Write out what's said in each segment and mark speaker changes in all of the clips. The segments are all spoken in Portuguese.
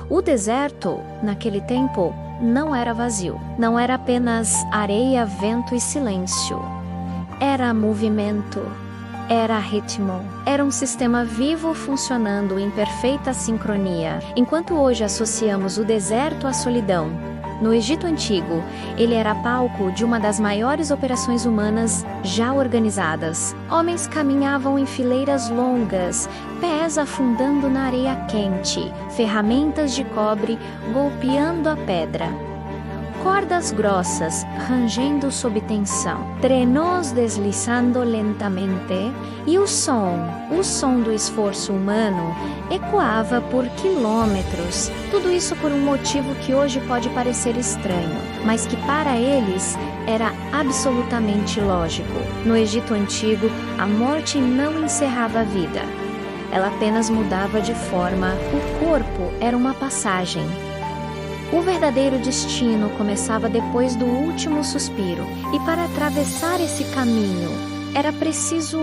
Speaker 1: O deserto, naquele tempo, não era vazio. Não era apenas areia, vento e silêncio. Era movimento. Era ritmo. Era um sistema vivo funcionando em perfeita sincronia. Enquanto hoje associamos o deserto à solidão, no Egito Antigo, ele era palco de uma das maiores operações humanas já organizadas. Homens caminhavam em fileiras longas, pés afundando na areia quente, ferramentas de cobre golpeando a pedra. Cordas grossas rangendo sob tensão, trenós deslizando lentamente, e o som do esforço humano ecoava por quilômetros. Tudo isso por um motivo que hoje pode parecer estranho, mas que para eles era absolutamente lógico. No Egito Antigo, a morte não encerrava a vida. Ela apenas mudava de forma. O corpo era uma passagem. O verdadeiro destino começava depois do último suspiro, e para atravessar esse caminho era preciso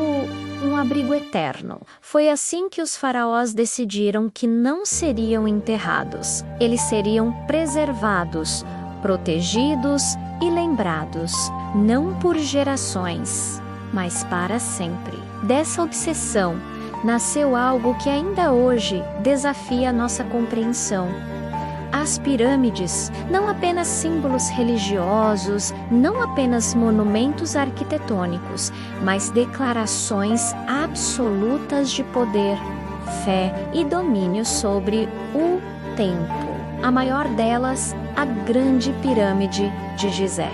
Speaker 1: um abrigo eterno. Foi assim que os faraós decidiram que não seriam enterrados. Eles seriam preservados, protegidos e lembrados, não por gerações, mas para sempre. Dessa obsessão nasceu algo que ainda hoje desafia a nossa compreensão. As pirâmides, não apenas símbolos religiosos, não apenas monumentos arquitetônicos, mas declarações absolutas de poder, fé e domínio sobre o tempo. A maior delas, a Grande Pirâmide de Gizé,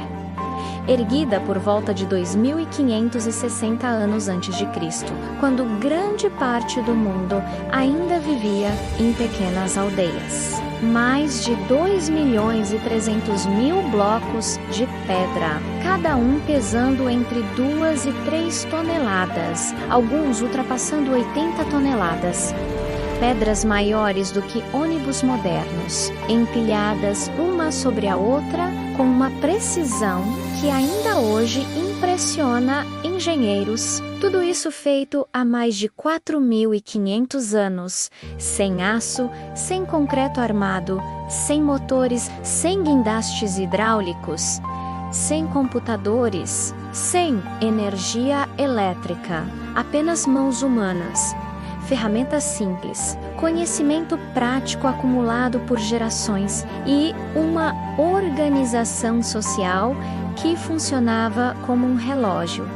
Speaker 1: erguida por volta de 2560 anos antes de Cristo, quando grande parte do mundo ainda vivia em pequenas aldeias. Mais de 2.300.000 blocos de pedra, cada um pesando entre 2 e 3 toneladas, alguns ultrapassando 80 toneladas. Pedras maiores do que ônibus modernos, empilhadas uma sobre a outra com uma precisão que ainda hoje impressiona engenheiros. Tudo isso feito há mais de 4.500 anos, sem aço, sem concreto armado, sem motores, sem guindastes hidráulicos, sem computadores, sem energia elétrica, apenas mãos humanas. Ferramentas simples, conhecimento prático acumulado por gerações e uma organização social que funcionava como um relógio.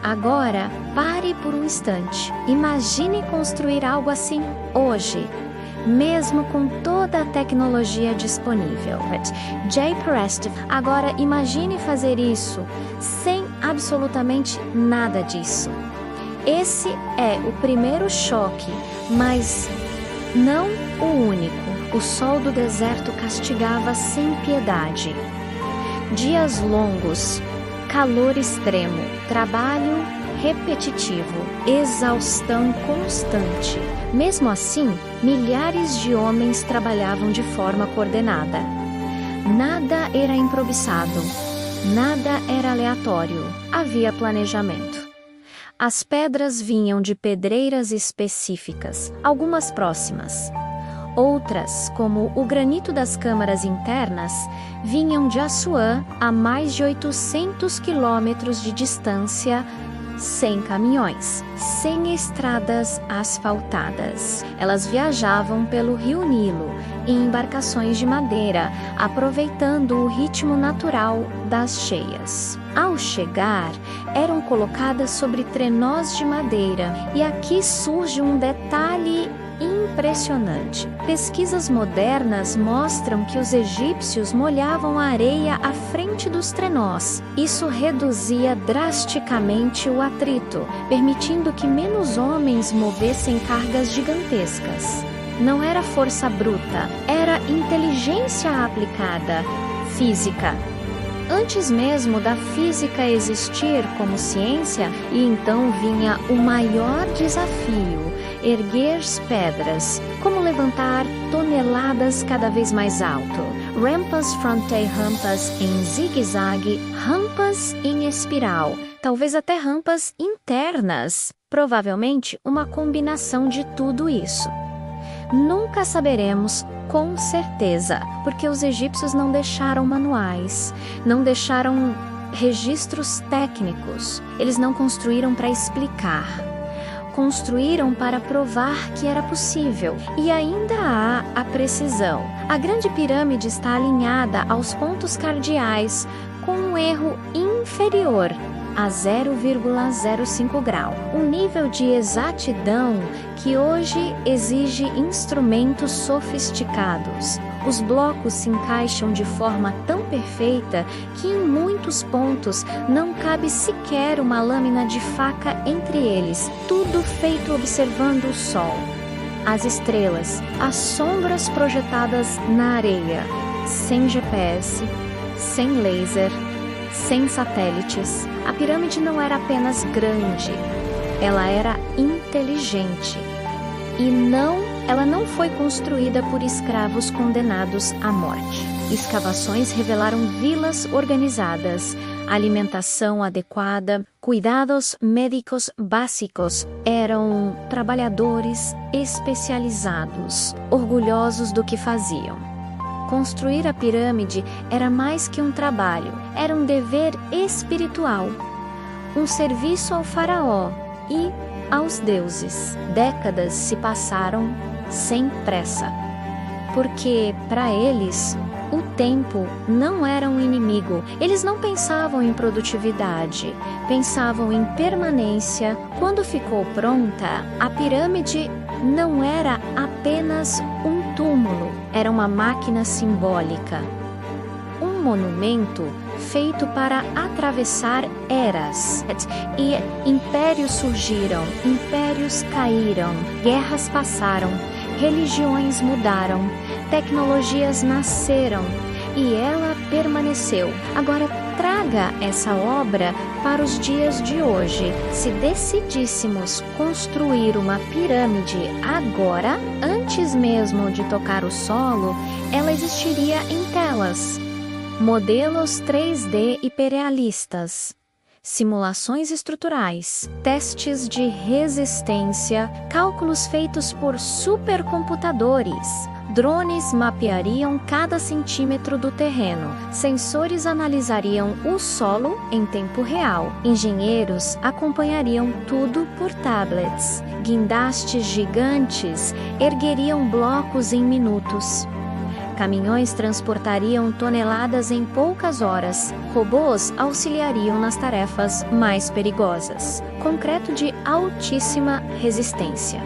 Speaker 1: Agora, pare por um instante. Imagine construir algo assim hoje, mesmo com toda a tecnologia disponível. Jay Preston, agora imagine fazer isso sem absolutamente nada disso. Esse é o primeiro choque, mas não o único. O sol do deserto castigava sem piedade. Dias longos, calor extremo, trabalho repetitivo, exaustão constante. Mesmo assim, milhares de homens trabalhavam de forma coordenada. Nada era improvisado, nada era aleatório. Havia planejamento. As pedras vinham de pedreiras específicas, algumas próximas. Outras, como o granito das câmaras internas, vinham de Assuã a mais de 800 quilômetros de distância, sem caminhões, sem estradas asfaltadas. Elas viajavam pelo Rio Nilo em embarcações de madeira, aproveitando o ritmo natural das cheias. Ao chegar, eram colocadas sobre trenós de madeira, e aqui surge um detalhe impressionante. Pesquisas modernas mostram que os egípcios molhavam a areia à frente dos trenós. Isso reduzia drasticamente o atrito, permitindo que menos homens movessem cargas gigantescas. Não era força bruta, era inteligência aplicada, física. Antes mesmo da física existir como ciência, e então vinha o maior desafio: erguer pedras, como levantar toneladas cada vez mais alto. Rampas fronte rampas em zigue-zague, rampas em espiral, talvez até rampas internas, provavelmente uma combinação de tudo isso. Nunca saberemos com certeza, porque os egípcios não deixaram manuais, não deixaram registros técnicos. Eles não construíram para explicar. Construíram para provar que era possível. E ainda há a precisão. A Grande Pirâmide está alinhada aos pontos cardeais com um erro inferior a 0,05 grau. Um nível de exatidão que hoje exige instrumentos sofisticados. Os blocos se encaixam de forma tão perfeita que em muitos pontos não cabe sequer uma lâmina de faca entre eles. Tudo feito observando o sol, as estrelas, as sombras projetadas na areia, sem GPS, sem laser, sem satélites. A pirâmide não era apenas grande, ela era inteligente. Ela não foi construída por escravos condenados à morte. Escavações revelaram vilas organizadas, alimentação adequada, cuidados médicos básicos. Eram trabalhadores especializados, orgulhosos do que faziam. Construir a pirâmide era mais que um trabalho, era um dever espiritual, um serviço ao faraó e aos deuses. Décadas se passaram sem pressa, porque para eles o tempo não era um inimigo. Eles não pensavam em produtividade, pensavam em permanência. Quando ficou pronta, a pirâmide não era apenas um túmulo, era uma máquina simbólica. Um monumento feito para atravessar eras. E impérios surgiram, impérios caíram, guerras passaram, religiões mudaram, tecnologias nasceram e ela permaneceu. Agora traga essa obra para os dias de hoje. Se decidíssemos construir uma pirâmide agora, antes mesmo de tocar o solo, ela existiria em telas, modelos 3D hiperrealistas, simulações estruturais, testes de resistência, cálculos feitos por supercomputadores. Drones mapeariam cada centímetro do terreno. Sensores analisariam o solo em tempo real. Engenheiros acompanhariam tudo por tablets. Guindastes gigantes ergueriam blocos em minutos. Caminhões transportariam toneladas em poucas horas. Robôs auxiliariam nas tarefas mais perigosas. Concreto de altíssima resistência.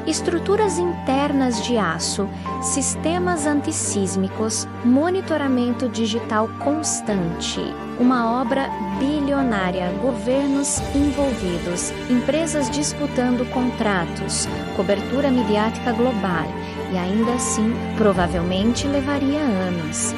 Speaker 1: Estruturas internas de aço, sistemas antissísmicos, monitoramento digital constante. Uma obra bilionária, governos envolvidos, empresas disputando contratos, cobertura midiática global. E ainda assim, provavelmente levaria anos.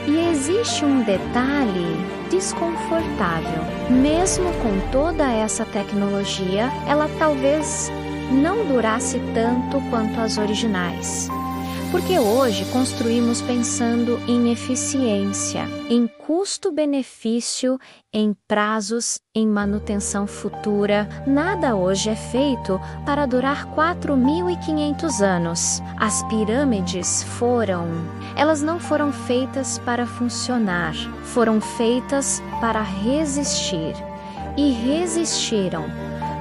Speaker 1: E existe um detalhe desconfortável. Mesmo com toda essa tecnologia, ela talvez não durasse tanto quanto as originais. Porque hoje construímos pensando em eficiência, em custo-benefício, em prazos, em manutenção futura. Nada hoje é feito para durar 4.500 anos. As pirâmides elas não foram feitas para funcionar, foram feitas para resistir. E resistiram.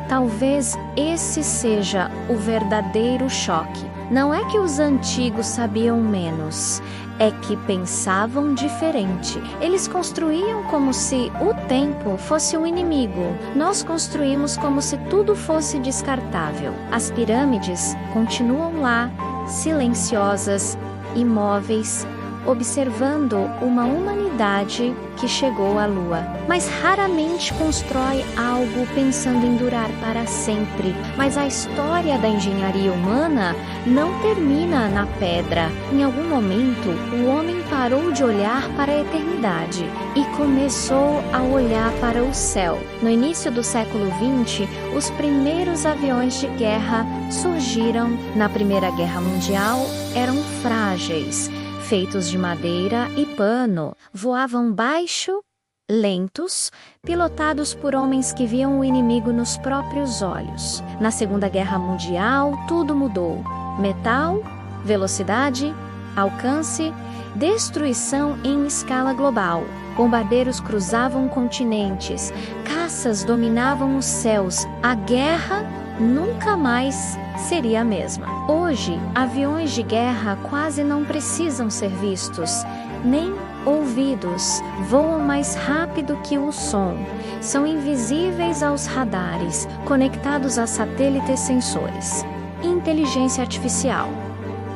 Speaker 1: Talvez esse seja o verdadeiro choque. Não é que os antigos sabiam menos, é que pensavam diferente. Eles construíam como se o tempo fosse um inimigo. Nós construímos como se tudo fosse descartável. As pirâmides continuam lá, silenciosas, imóveis, observando uma humanidade que chegou à Lua. Mas raramente constrói algo pensando em durar para sempre. Mas a história da engenharia humana não termina na pedra. Em algum momento, o homem parou de olhar para a eternidade e começou a olhar para o céu. No início do século XX, os primeiros aviões de guerra surgiram. Na Primeira Guerra Mundial, eram frágeis, feitos de madeira e pano, voavam baixo, lentos, pilotados por homens que viam o inimigo nos próprios olhos. Na Segunda Guerra Mundial, tudo mudou. metal, velocidade, alcance, destruição em escala global. Bombardeiros cruzavam continentes, caças dominavam os céus, a guerra nunca mais seria a mesma. Hoje, aviões de guerra quase não precisam ser vistos, nem ouvidos, voam mais rápido que o som, são invisíveis aos radares, conectados a satélites sensores. Inteligência artificial.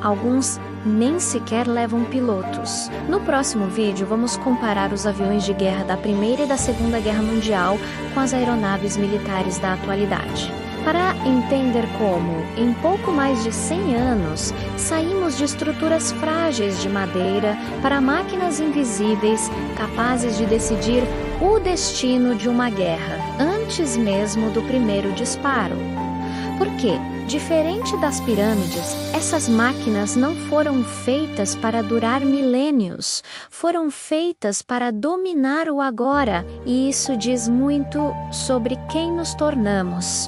Speaker 1: Alguns nem sequer levam pilotos. No próximo vídeo, vamos comparar os aviões de guerra da Primeira e da Segunda Guerra Mundial com as aeronaves militares da atualidade. Para entender como, em pouco mais de 100 anos, saímos de estruturas frágeis de madeira para máquinas invisíveis capazes de decidir o destino de uma guerra, antes mesmo do primeiro disparo. Por quê? Diferente das pirâmides, essas máquinas não foram feitas para durar milênios, foram feitas para dominar o agora, e isso diz muito sobre quem nos tornamos.